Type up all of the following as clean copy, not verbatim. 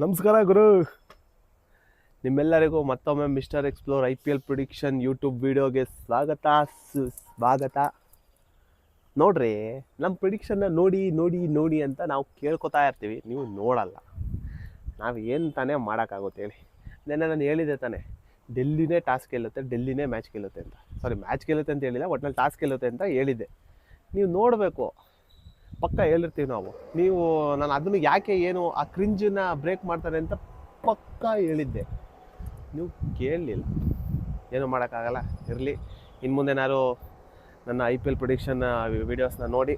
ನಮಸ್ಕಾರ ಗುರು. ನಿಮ್ಮೆಲ್ಲರಿಗೂ ಮತ್ತೊಮ್ಮೆ mister explore IPL prediction YouTube ವಿಡಿಯೋಗೆ ಸ್ವಾಗತ. ನೋಡ್ರಿ, ನಮ್ಮ ಪ್ರಿಡಿಕ್ಷನ್ನ ನೋಡಿ ನೋಡಿ ನೋಡಿ ಅಂತ ನಾವು ಕೇಳ್ಕೊತಾ ಇರ್ತೀವಿ, ನೀವು ನೋಡಲ್ಲ. ನಾವು ಏನು ತಾನೇ ಮಾಡೋಕ್ಕಾಗುತ್ತೆ ಹೇಳಿ. ನೆನ್ನೆ ನಾನು ಹೇಳಿದೆ ತಾನೆ, ಡೆಲ್ಲಿನೇ ಟಾಸ್ ಗೆಲ್ಲುತ್ತೆ, ಡೆಲ್ಲಿನೇ ಮ್ಯಾಚ್ ಗೆಲ್ಲುತ್ತೆ ಅಂತ. ಸಾರಿ, ಮ್ಯಾಚ್ ಗೆಲ್ಲುತ್ತೆ ಅಂತ ಹೇಳಿಲ್ಲ, ಒಟ್ಟಿನಲ್ಲಿ ಟಾಸ್ ಗೆಲ್ಲುತ್ತೆ ಅಂತ ಹೇಳಿದ್ದೆ. ನೀವು ನೋಡಬೇಕು, ಪಕ್ಕ ಹೇಳಿರ್ತೀವಿ ನಾವು. ನೀವು ನಾನು ಅದನ್ನು ಯಾಕೆ ಏನು ಆ ಕ್ರಿಂಜನ್ನ ಬ್ರೇಕ್ ಮಾಡ್ತಾರೆ ಅಂತ ಪಕ್ಕ ಹೇಳಿದ್ದೆ, ನೀವು ಕೇಳಲಿಲ್ಲ. ಏನೂ ಮಾಡೋಕ್ಕಾಗಲ್ಲ, ಇರಲಿ. ಇನ್ನು ಮುಂದೆ ನಾನು ನನ್ನ IPL ಪ್ರಿಡಿಕ್ಷನ್ ವೀಡಿಯೋಸ್ನ ನೋಡಿ.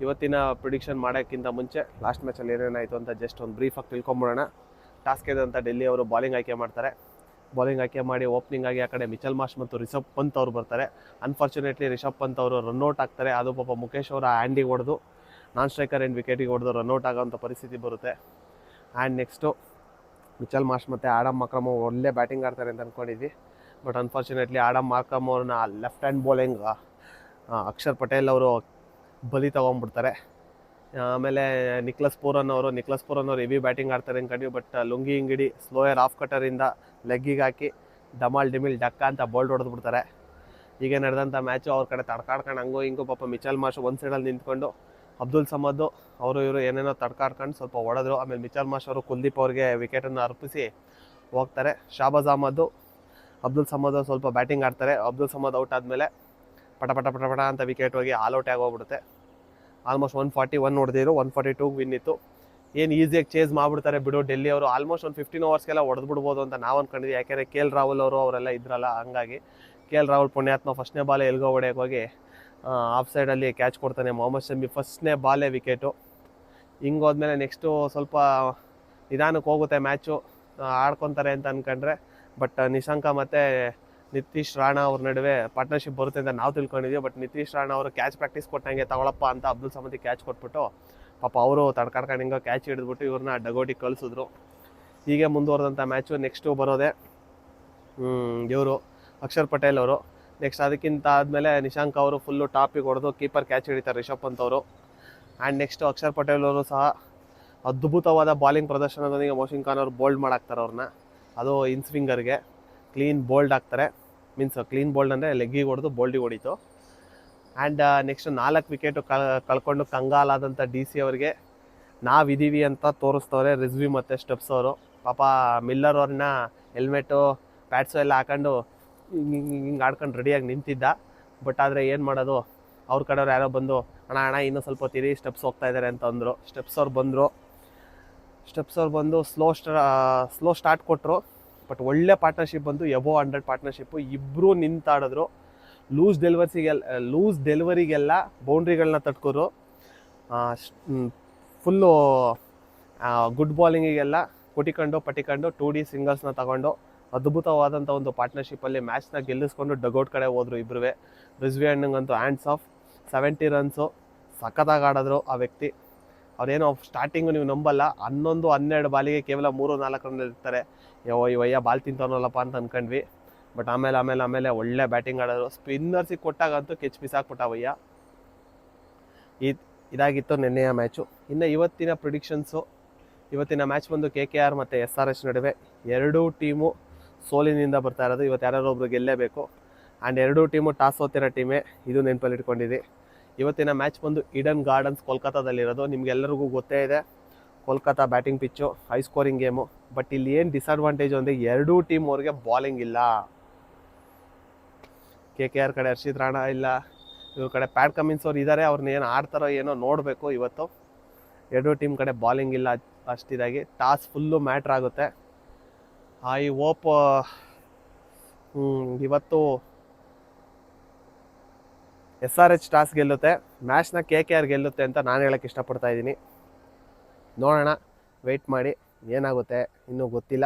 ಇವತ್ತಿನ ಪ್ರಿಡಿಕ್ಷನ್ ಮಾಡೋಕ್ಕಿಂತ ಮುಂಚೆ ಲಾಸ್ಟ್ ಮ್ಯಾಚಲ್ಲಿ ಏನೇನಾಯಿತು ಅಂತ ಜಸ್ಟ್ ಒಂದು ಬ್ರೀಫಾಗಿ ತಿಳ್ಕೊಂಬಿಡೋಣ. ಟಾಸ್ಕ್ ಇದೆ ಅಂತ ಡೆಲ್ಲಿ ಅವರು ಬಾಲಿಂಗ್ ಆಯ್ಕೆ ಮಾಡ್ತಾರೆ. ಬಾಲಿಂಗ್ ಆಯ್ಕೆ ಮಾಡಿ ಓಪನಿಂಗ್ ಆಗಿ ಆ ಕಡೆ ಮಿಚೆಲ್ ಮಾರ್ಷ್ ಮತ್ತು ರಿಷಬ್ ಪಂತ್ ಅವರು ಬರ್ತಾರೆ. ಅನ್ಫಾರ್ಚುನೇಟ್ಲಿ ರಿಷಬ್ ಪಂತ್ ಅವರು ರನ್ಔಟ್ ಆಗ್ತಾರೆ. ಅದು ಪಾಪ ಮುಖೇಶ್ ಅವರ ಹ್ಯಾಂಡಿಗೆ ಹೊಡೆದು ನಾನ್ ಸ್ಟ್ರೈಕರ್ ಆ್ಯಂಡ್ ವಿಕೆಟಿಗೆ ಹೊಡೆದು ರನ್ಔಟ್ ಆಗೋಂಥ ಪರಿಸ್ಥಿತಿ ಬರುತ್ತೆ. ಆ್ಯಂಡ್ ನೆಕ್ಸ್ಟು ಮಿಚೆಲ್ ಮಾರ್ಷ್ ಮತ್ತು ಆಡಮ್ ಮಾಕ್ರಮ್ ಒಳ್ಳೆ ಬ್ಯಾಟಿಂಗ್ ಆಡ್ತಾರೆ ಅಂತ ಅಂದ್ಕೊಂಡಿದ್ವಿ. ಬಟ್ ಅನ್ಫಾರ್ಚುನೇಟ್ಲಿ ಆಡಮ್ ಮಾಕ್ರಮ್ ಅವ್ರನ್ನ left hand bowling Akshar Patel ಅವರು ಬಲಿ ತೊಗೊಂಡ್ಬಿಡ್ತಾರೆ. ಆಮೇಲೆ ನಿಕ್ಲಸ್ ಪೂರನ್ ಅವರು ಹೆವಿ ಬ್ಯಾಟಿಂಗ್ ಆಡ್ತಾರೆ ಅಂದ್ಕೊಂಡ್ವಿ. ಬಟ್ ಲುಂಗಿ ಇಂಗಿಡಿ ಸ್ಲೋಯರ್ ಆಫ್ ಕಟರಿಂದ ಲೆಗ್ಗಿಗೆ ಹಾಕಿ ಡಮಾಲ್ ಡಿಮಿಲ್ ಡಕ್ಕ ಅಂತ ಬೋಲ್ಡ್ ಹೊಡೆದ್ಬಿಡ್ತಾರೆ. ಈಗ ನಡೆದಂಥ ಮ್ಯಾಚು ಅವ್ರ ಕಡೆ ತಡ್ಕಾಡ್ಕೊಂಡು ಹಂಗೋ ಹಿಂಗೋ ಪಾಪ ಮಿಚೆಲ್ ಮಾರ್ಷ್ ಒಂದು ಸೈಡಲ್ಲಿ ನಿಂತ್ಕೊಂಡು ಅಬ್ದುಲ್ ಸಮದ್ ಅವರು ಇವರು ಏನೇನೋ ತಡ್ಕಾಡ್ಕೊಂಡು ಸ್ವಲ್ಪ ಹೊಡೆದ್ರು. ಆಮೇಲೆ ಮಿಚೆಲ್ ಮಾರ್ಷ್ ಅವರು ಕುಲ್ದೀಪ್ ಅವ್ರಿಗೆ ವಿಕೆಟನ್ನು ಅರ್ಪಿಸಿ ಹೋಗ್ತಾರೆ. ಶಾಬಾಜ್ ಅಹ್ಮದ್ ಅಬ್ದುಲ್ ಸಮದ್ ಸ್ವಲ್ಪ ಬ್ಯಾಟಿಂಗ್ ಆಡ್ತಾರೆ. ಅಬ್ದುಲ್ ಸಮದ್ ಔಟ್ ಆದಮೇಲೆ ಪಟ ಪಟ ಪಟ ಪಟ ಅಂತ ವಿಕೆಟ್ ಹೋಗಿ ಆಲ್ಔಟ್ ಆಗೋಗ್ಬಿಡುತ್ತೆ. ಆಲ್ಮೋಸ್ಟ್ 141 ಹೊಡೆದಿದ್ರು, 142 ವಿನ್ ಇತ್ತು. ಏನು ಈಸಿಯಾಗಿ ಚೇಸ್ ಮಾಡಿಬಿಡ್ತಾರೆ ಬಿಡು ಡೆಲ್ಲಿ ಅವರು. ಆಲ್ಮೋಸ್ಟ್ ಒಂದು 15 ಓವರ್ಸ್ಗೆಲ್ಲ ಹೊಡೆದ್ಬಿಡ್ಬೋದು ಅಂತ ನಾವು ಅಂದ್ಕೊಂಡಿದ್ವಿ. ಯಾಕೆಂದರೆ KL ರಾಹುಲ್ ಅವರು ಅವರೆಲ್ಲ ಇದ್ರಲ್ಲ, ಹಂಗಾಗಿ KL ರಾಹುಲ್ ಪುಣ್ಯಾತ್ಮ ಫಸ್ಟ್ನೇ ಬಾಲೇ ಎಲ್ಗೋ ಹೊಡೆಯೋಕೆ ಹೋಗಿ ಆಫ್ ಸೈಡಲ್ಲಿ ಕ್ಯಾಚ್ ಕೊಡ್ತಾನೆ. ಮೊಹಮ್ಮದ್ ಶಮಿ ಫಸ್ಟ್ನೇ ಬಾಲೇ ವಿಕೆಟು. ಹಿಂಗೆ ಹೋದ್ಮೇಲೆ ನೆಕ್ಸ್ಟು ಸ್ವಲ್ಪ ನಿಧಾನಕ್ಕೆ ಹೋಗುತ್ತೆ ಮ್ಯಾಚು, ಆಡ್ಕೊತಾರೆ ಅಂತ ಅಂದ್ಕೊಂಡ್ರೆ. ಬಟ್ ನಿಶಾಂಕ ಮತ್ತು ನಿತೀಶ್ ರಾಣಾ ಅವ್ರ ನಡುವೆ ಪಾರ್ಟ್ನರ್ಶಿಪ್ ಬರುತ್ತೆ ಅಂತ ನಾವು ತಿಳ್ಕೊಂಡಿದ್ವಿ. ಬಟ್ ನಿತೀಶ್ ರಾಣಾ ಅವರು ಕ್ಯಾಚ್ ಪ್ರಾಕ್ಟೀಸ್ ಕೊಟ್ಟಂಗೆ ತಗೊಳಪ್ಪ ಅಂತ ಅಬ್ದುಲ್ ಸಮದಿಗೆ ಕ್ಯಾಚ್ ಕೊಟ್ಬಿಟ್ಟು ಪಾಪ ಅವರು ತಡ್ಕಾಡ್ಕೊಂಡು ಹಿಂಗೆ ಕ್ಯಾಚ್ ಹಿಡಿದ್ಬಿಟ್ಟು ಇವ್ರನ್ನ ಡಗೋಟಿಗೆ ಕಳಿಸಿದ್ರು. ಹೀಗೆ ಮುಂದುವರೆದಂಥ ಮ್ಯಾಚು. ನೆಕ್ಸ್ಟು ಬರೋದೆ ಇವರು ಅಕ್ಷರ್ ಪಟೇಲ್ ಅವರು. ನೆಕ್ಸ್ಟ್ ಅದಕ್ಕಿಂತ ಆದಮೇಲೆ ನಿಶಾಂಕ್ ಅವರು ಫುಲ್ಲು ಟಾಪಿಗೆ ಹೊಡೆದು ಕೀಪರ್ ಕ್ಯಾಚ್ ಹಿಡಿತಾರೆ ರಿಷಬ್ ಪಂತ್ ಅವರು. ಆ್ಯಂಡ್ ನೆಕ್ಸ್ಟು ಅಕ್ಷರ್ ಪಟೇಲ್ ಅವರು ಸಹ ಅದ್ಭುತವಾದ ಬಾಲಿಂಗ್ ಪ್ರದರ್ಶನದೊಂದಿಗೆ ಮೋಶಿನ್ ಖಾನ್ ಅವರು ಬೋಲ್ಡ್ ಮಾಡಾಕ್ತಾರೆ ಅವ್ರನ್ನ. ಅದು ಇನ್ಸ್ವಿಂಗರ್ಗೆ ಕ್ಲೀನ್ ಬೋಲ್ಡ್ ಆಗ್ತಾರೆ. ಮೀನ್ಸ್ ಕ್ಲೀನ್ ಬೋಲ್ಡ್ ಅಂದರೆ ಲೆಗ್ಗಿಗೆ ಹೊಡೆದು ಬೋಲ್ಡಿಗೆ ಹೊಡಿತು. ಆ್ಯಂಡ್ ನೆಕ್ಸ್ಟ್ 4 ವಿಕೆಟು ಕಳ್ಕೊಂಡು ಕಂಗಾಲಾದಂಥ DC ಅವರಿಗೆ ನಾವಿದ್ದೀವಿ ಅಂತ ತೋರಿಸ್ತವ್ರೆ ರಿಜ್ವಿ ಮತ್ತು ಸ್ಟೆಪ್ಸ್ ಅವರು. ಪಾಪ ಮಿಲ್ಲರ್ ಅವ್ರನ್ನ ಹೆಲ್ಮೆಟು ಪ್ಯಾಡ್ಸು ಎಲ್ಲ ಹಾಕೊಂಡು ಹಿಂಗೆ ಆಡ್ಕೊಂಡು ರೆಡಿಯಾಗಿ ನಿಂತಿದ್ದ. ಬಟ್ ಆದರೆ ಏನು ಮಾಡೋದು, ಅವ್ರ ಕಡೆಯವ್ರು ಯಾರೋ ಬಂದು ಅಣ್ಣ ಇನ್ನೂ ಸ್ವಲ್ಪ ಹೊತ್ತಿರಿ, ಸ್ಟೆಪ್ಸ್ ಹೋಗ್ತಾ ಇದ್ದಾರೆ ಅಂತ ಅಂದರು. ಸ್ಟೆಪ್ಸ್ ಅವ್ರು ಬಂದು ಸ್ಲೋ ಸ್ಟಾರ್ಟ್ ಕೊಟ್ಟರು. ಬಟ್ ಒಳ್ಳೆ ಪಾರ್ಟ್ನರ್ಶಿಪ್ ಬಂತು, ಎಬೋ 100 ಪಾರ್ಟ್ನರ್ಶಿಪ್ಪು. ಇಬ್ಬರು ನಿಂತಾಡಿದ್ರು. ಲೂಸ್ ಡೆಲಿವರಿಗೆಲ್ಲ ಬೌಂಡ್ರಿಗಳನ್ನ ತಟ್ಕೋರು. ಫುಲ್ಲು ಗುಡ್ ಬಾಲಿಂಗಿಗೆಲ್ಲ ಪಟಿಕೊಂಡು 2D ಸಿಂಗಲ್ಸ್ನ ತಗೊಂಡು ಅದ್ಭುತವಾದಂಥ ಒಂದು ಪಾರ್ಟ್ನರ್ಶಿಪ್ಪಲ್ಲಿ ಮ್ಯಾಚ್ನ ಗೆಲ್ಲಿಸ್ಕೊಂಡು ಡಗೌಟ್ ಕಡೆ ಹೋದರು ಇಬ್ಬರು. ರಿಜ್ವಿ ಅಣ್ಣಂಗಂತೂ ಹ್ಯಾಂಡ್ಸ್ ಆಫ್. 70 ರನ್ಸು ಸಖತ್ತಾಗಿ ಆಡಿದ್ರು ಆ ವ್ಯಕ್ತಿ. ಅವ್ರೇನೋ ಸ್ಟಾರ್ಟಿಂಗು ನೀವು ನಂಬಲ್ಲ, 11-12 ಬಾಲಿಗೆ ಕೇವಲ 3-4 ರನ್ ಇರ್ತಾರೆ. ಇವಯ್ಯ ಬಾಲ್ ತಿಂತವನಲ್ಲಪ್ಪ ಅಂತ ಅಂದ್ಕೊಂಡ್ವಿ. ಬಟ್ ಆಮೇಲೆ ಒಳ್ಳೆ ಬ್ಯಾಟಿಂಗ್ ಆಡೋರು. ಸ್ಪಿನ್ನರ್ಸಿಗೆ ಕೊಟ್ಟಾಗಂತೂ ಕೆಚ್ ಬಿಸಾಕ್ಬಿಟ್ಟವಯ್ಯ. ಇದಾಗಿತ್ತು ನಿನ್ನೆಯ ಮ್ಯಾಚು. ಇನ್ನು ಇವತ್ತಿನ ಪ್ರಿಡಿಕ್ಷನ್ಸು. ಇವತ್ತಿನ ಮ್ಯಾಚ್ ಬಂದು KKR ಮತ್ತು SRH ನಡುವೆ. ಎರಡೂ ಟೀಮು ಸೋಲಿನಿಂದ ಬರ್ತಾ ಇರೋದು. ಇವತ್ತು ಯಾರು ಒಬ್ರು ಗೆಲ್ಲೇಬೇಕು. ಆ್ಯಂಡ್ ಎರಡೂ ಟೀಮು ಟಾಸ್ ಸೋತಿರೋ ಟೀಮೇ, ಇದು ನೆನಪಲ್ಲಿ ಇಟ್ಕೊಂಡಿದ್ದೆ. ಇವತ್ತಿನ ಮ್ಯಾಚ್ ಬಂದು ಈಡನ್ ಗಾರ್ಡನ್ಸ್ ಕೋಲ್ಕತ್ತಾದಲ್ಲಿರೋದು. ನಿಮ್ಗೆಲ್ಲರಿಗೂ ಗೊತ್ತೇ ಇದೆ, Kolkata batting pitch, high scoring game. But ಇಲ್ಲಿ ಏನು ಡಿಸಡ್ವಾಂಟೇಜ್ ಅಂದರೆ ಎರಡೂ ಟೀಮ್ ಅವ್ರಿಗೆ ಬಾಲಿಂಗ್ ಇಲ್ಲ. KKR ಕಡೆ ಹರ್ಷಿತ್ ರಾಣಾ ಇಲ್ಲ, ಇವ್ರ ಕಡೆ ಪ್ಯಾಟ್ ಕಮಿನ್ಸ್ ಅವ್ರು ಇದ್ದಾರೆ. ಅವ್ರನ್ನ ಏನು ಆಡ್ತಾರೋ ಏನೋ ನೋಡಬೇಕು ಇವತ್ತು. ಎರಡೂ ಟೀಮ್ ಕಡೆ ಬಾಲಿಂಗ್ ಇಲ್ಲ ಅಷ್ಟಿದಾಗಿ. ಟಾಸ್ ಫುಲ್ಲು ಮ್ಯಾಟ್ರ್ ಆಗುತ್ತೆ. ಐ ಹೋಪ್ ಇವತ್ತು SRH ಟಾಸ್ ಗೆಲ್ಲುತ್ತೆ, ಮ್ಯಾಚ್ನ KKR ಗೆಲ್ಲುತ್ತೆ ಅಂತ ನಾನು ಹೇಳೋಕ್ಕೆ ಇಷ್ಟಪಡ್ತಾ ಇದ್ದೀನಿ. ನೋಡೋಣ, ವೆಯ್ಟ್ ಮಾಡಿ, ಏನಾಗುತ್ತೆ ಇನ್ನೂ ಗೊತ್ತಿಲ್ಲ.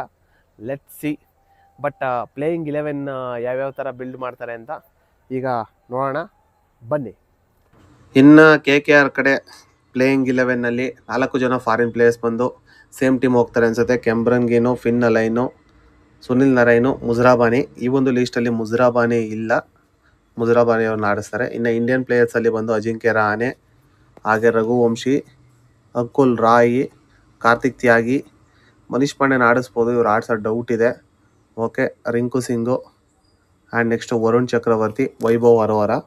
Let's see. ಬಟ್ ಪ್ಲೇಯಿಂಗ್ 11 ಯಾವ್ಯಾವ ಥರ ಬಿಲ್ಡ್ ಮಾಡ್ತಾರೆ ಅಂತ ಈಗ ನೋಡೋಣ, ಬನ್ನಿ. ಇನ್ನು KKR ಕಡೆ ಪ್ಲೇಯಿಂಗ್ 11ನಲ್ಲಿ 4 ಜನ ಫಾರಿನ್ ಪ್ಲೇಯರ್ಸ್ ಬಂದು ಸೇಮ್ ಟೀಮ್ ಹೋಗ್ತಾರೆ ಅನಿಸುತ್ತೆ. ಕೆಮ್ರನ್ ಗೀನು, ಫಿನ್ ಅಲೈನು, ಸುನಿಲ್ ನರೈನು, ಮುಜರಾಬಾನಿ. ಈ ಒಂದು ಲೀಸ್ಟಲ್ಲಿ ಮುಜರಾಬಾನಿ ಇಲ್ಲ, ಮುಜರಾಬಾನಿ ಅವ್ರನ್ನ ಆಡಿಸ್ತಾರೆ. ಇನ್ನು ಇಂಡಿಯನ್ ಪ್ಲೇಯರ್ಸಲ್ಲಿ ಬಂದು ಅಜಿಂಕ್ಯ ರಹಾನೆ, ಹಾಗೆ ರಘುವಂಶಿ, ಅಂಕುಲ್ ರಾಯ್, ಕಾರ್ತಿಕ್ ತ್ಯಾಗಿ, ಮನೀಶ್ ಪಾಂಡೆನ ಆಡಿಸ್ಬೋದು, ಇವ್ರು ಆಡ್ಸೋ ಡೌಟ್ ಇದೆ. Okay, Rinku Singh and next Varun Chakravarthy, Vaibhav Arora,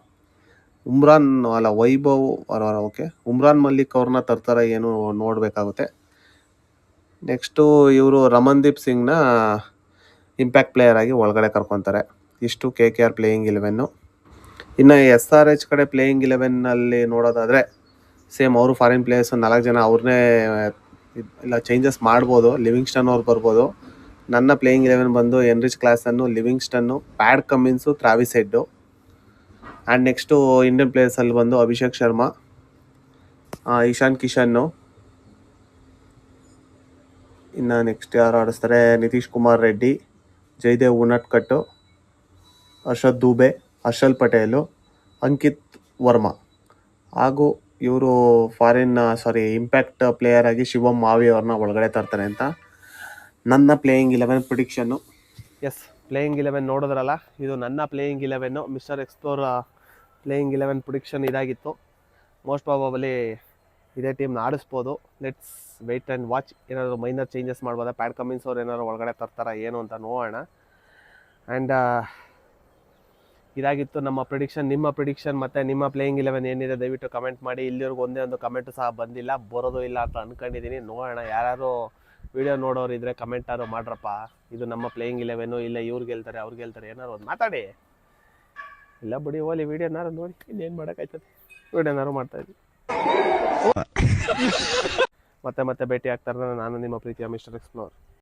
Vaibhav Arora. Okay, Umran Malik ಅವ್ರನ್ನ ತರ್ತಾರೆ ಏನು ನೋಡಬೇಕಾಗುತ್ತೆ. ನೆಕ್ಸ್ಟು ಇವರು ರಮನ್ದೀಪ್ ಸಿಂಗ್ನ ಇಂಪ್ಯಾಕ್ಟ್ ಪ್ಲೇಯರ್ ಆಗಿ ಒಳಗಡೆ ಕರ್ಕೊತಾರೆ. ಇಷ್ಟು KKR ಪ್ಲೇಯಿಂಗ್ 11. ಇನ್ನು SRH ಕಡೆ ಪ್ಲೇಯಿಂಗ್ 11ನಲ್ಲಿ ನೋಡೋದಾದರೆ ಸೇಮ್ ಅವರು ಫಾರಿನ್ ಪ್ಲೇಯರ್ಸ್ 4 ಜನ ಅವ್ರನ್ನೇ ಇಲ್ಲ ಚೇಂಜಸ್ ಮಾಡ್ಬೋದು. ಲಿವಿಂಗ್ಸ್ಟನ್ ಅವ್ರು ಬರ್ಬೋದು. ನನ್ನ ಪ್ಲೇಯಿಂಗ್ 11 ಬಂದು Heinrich Klaasen, Livingstone, Pat Cummins, Travis Head. And next Indian ಪ್ಲೇಯರ್ಸಲ್ಲಿ ಬಂದು ಅಭಿಷೇಕ್ ಶರ್ಮಾ, ಇಶಾನ್ ಕಿಶನ್ನು, ಇನ್ನು ನೆಕ್ಸ್ಟ್ ಯಾರು ಆಡಿಸ್ತಾರೆ, ನಿತೀಶ್ ಕುಮಾರ್ ರೆಡ್ಡಿ, ಜೈದೇವ್ ಉನಟ್ಕಟ್ಟು, ಹರ್ಷದ್ ದೂಬೆ, ಹರ್ಷಲ್ ಪಟೇಲು, ಅಂಕಿತ್ ವರ್ಮಾ ಹಾಗೂ ಇವರು ಇಂಪ್ಯಾಕ್ಟ್ ಪ್ಲೇಯರ್ ಆಗಿ ಶಿವಮ್ ಮಾವಿ ಅವ್ರನ್ನ ಒಳಗಡೆ ತರ್ತಾರೆ ಅಂತ ನನ್ನ ಪ್ಲೇಯಿಂಗ್ 11 ಪ್ರಿಡಿಕ್ಷನ್ನು. ಎಸ್, ಪ್ಲೇಯಿಂಗ್ 11 ನೋಡಿದ್ರಲ್ಲ, ಇದು ನನ್ನ playing 11 mister explore playing 11 prediction ಇದಾಗಿತ್ತು. ಮೋಸ್ಟ್ ಪ್ರಾಬಬಲಿ ಇದೇ ಟೀಮ್ನ ಆಡಿಸ್ಬೋದು. Let's wait and watch. ಏನಾದರೂ ಮೈನರ್ ಚೇಂಜಸ್ ಮಾಡ್ಬೋದಾ, ಪ್ಯಾಡ್ ಕಮಿನ್ಸ್ ಅವ್ರು ಏನಾದ್ರು ಒಳಗಡೆ ತರ್ತಾರಾ ಏನು ಅಂತ ನೋಡೋಣ. ಆ್ಯಂಡ್ ಇದಾಗಿತ್ತು ನಮ್ಮ ಪ್ರಿಡಿಕ್ಷನ್. ನಿಮ್ಮ ಪ್ರಿಡಿಕ್ಷನ್ ಮತ್ತು ನಿಮ್ಮ ಪ್ಲೇಯಿಂಗ್ 11 ಏನಿದೆ ದಯವಿಟ್ಟು ಕಮೆಂಟ್ ಮಾಡಿ. ಇಲ್ಲಿವರೆಗೂ ಒಂದೇ ಒಂದು ಕಮೆಂಟು ಸಹ ಬಂದಿಲ್ಲ, ಬರೋದು ಇಲ್ಲ ಅಂತ ಅಂದ್ಕೊಂಡಿದ್ದೀನಿ. ನೋಡೋಣ, ಯಾರು ವಿಡಿಯೋ ನೋಡೋರು ಇದ್ದರೆ ಕಮೆಂಟಾರು ಮಾಡ್ರಪ್ಪ. ಇದು ನಮ್ಮ ಪ್ಲೇಯಿಂಗ್ 11, ಇಲ್ಲ ಇವ್ರು ಗೆಲ್ತಾರೆ ಅವ್ರು ಗೆಲ್ತಾರೆ ಏನಾರು ಒಂದು ಮಾತಾಡಿ. ಇಲ್ಲ ಬಿಡಿ, ಓಲಿ ವಿಡಿಯೋನಾರು ನೋಡಿ, ಇನ್ನೇನು ಮಾಡೋಕ್ಕಾಯ್ತದೆ, ವಿಡಿಯೋನಾರು ಮಾಡ್ತಾಯಿದ್ವಿ. ಮತ್ತೆ ಭೇಟಿ ಆಗ್ತಾರೆ. ನಾನು ನಿಮ್ಮ ಪ್ರೀತಿಯ ಮಿಸ್ಟರ್ ಎಕ್ಸ್ಪ್ಲೋರ್.